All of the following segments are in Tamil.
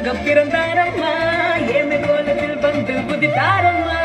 சுனக்காக பிறந்தாரம்மா ஏமை கோலத்தில் வந்து புதித்தாரம்மா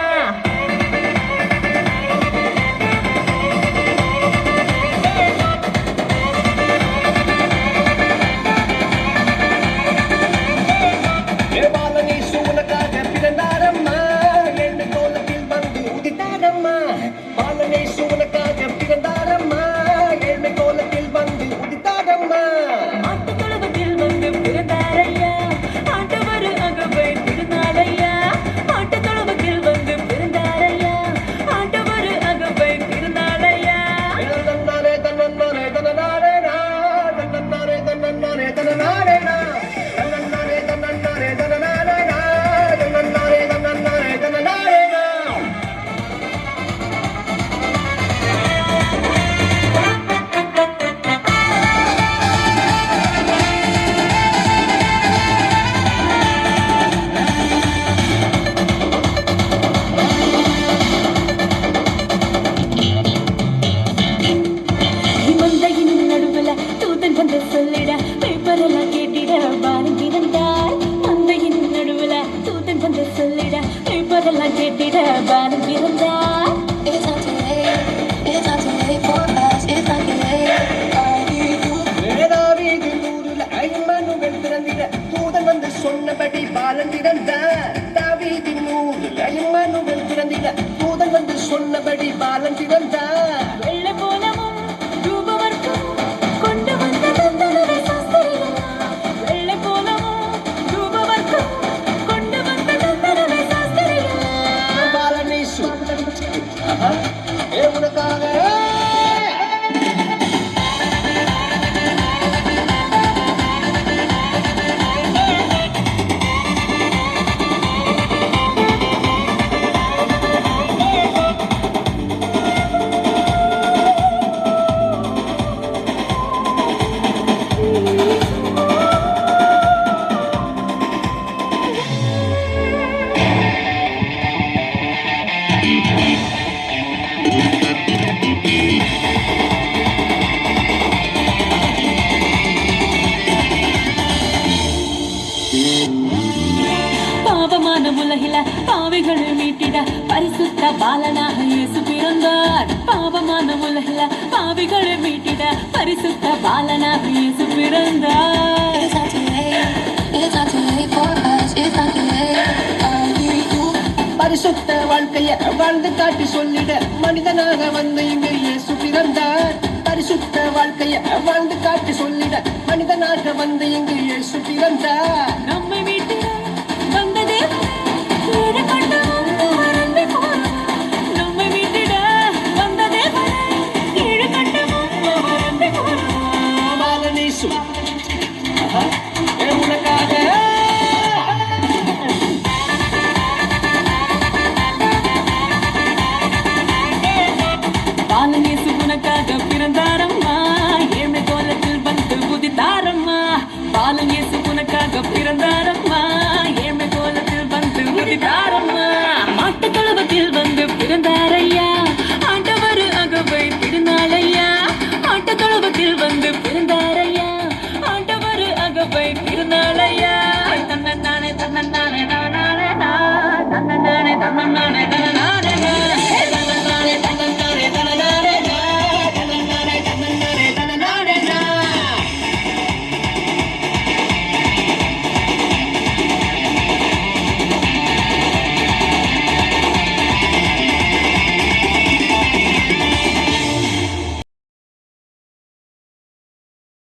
கேட்டிட பானம் இருந்தார். It's not too late for us. It's not too late. வேதாவீதின் ஊருல ஐமனுவல் பிறந்திட தூதன் வந்து சொன்னபடி பாலன் பிறந்தார். தாவீதின் ஊருல ஐமனுவல் பிறந்திட தூதன் வந்து சொன்னபடி பாலன் பிறந்தார். வெள்ளை போலவும் ரூபவர்க்கம் கொண்டு வந்த தந்தனவை சாஸ்திரிகள். வெள்ளை போலவும் ரூபவர்க்கம் கொண்டு வந்த தந்தனவை சாஸ்திரிகள். பாலனேசு உனக்காக பாவமான உலகில பாவிகளை மீட்டிட பரிசுத்த பாலனாக இயேசு பிறந்தார். பாவமான உலகில பாவிகளை மீட்டிட பரிசுத்த பாலனாக இயேசு பிறந்தார். பரிசுத்த வாழ்க்கைய வாழ்ந்து காட்டி சொல்லிட மனிதனாக வந்து இங்கு இயேசு பிறந்தார். பரிசுத்த வாழ்க்கைய வாழ்ந்து காட்டி சொல்லிட மனிதனாக வந்து இங்கு இயேசு பிறந்தார். நம்மை மீட்டிட வந்ததே நம்மை மீட்டிட வந்ததே ஏழு கண்டமும் பாலனேசு உனக்காக பாலனேசு உனக்காக பிறந்தாரம்மா ஏமை கோலத்தில் வந்து புதித்தாரம்மா. பாலனேசு உனக்காக பிறந்தாரம்மா ஏமை கோலத்தில் வந்து புதித்தாரம்மா. மாட்டுத்தொழுவத்தில் வந்து பிறந்தாரையா ஆண்டவர் அகவை திருநாளையா. மாட்டுத்தொழுவத்தில் வந்து பிறந்தாரையா ஆண்டவர் அகவை திருநாளையா. தன்னே தன்னே தன்னே தன்னே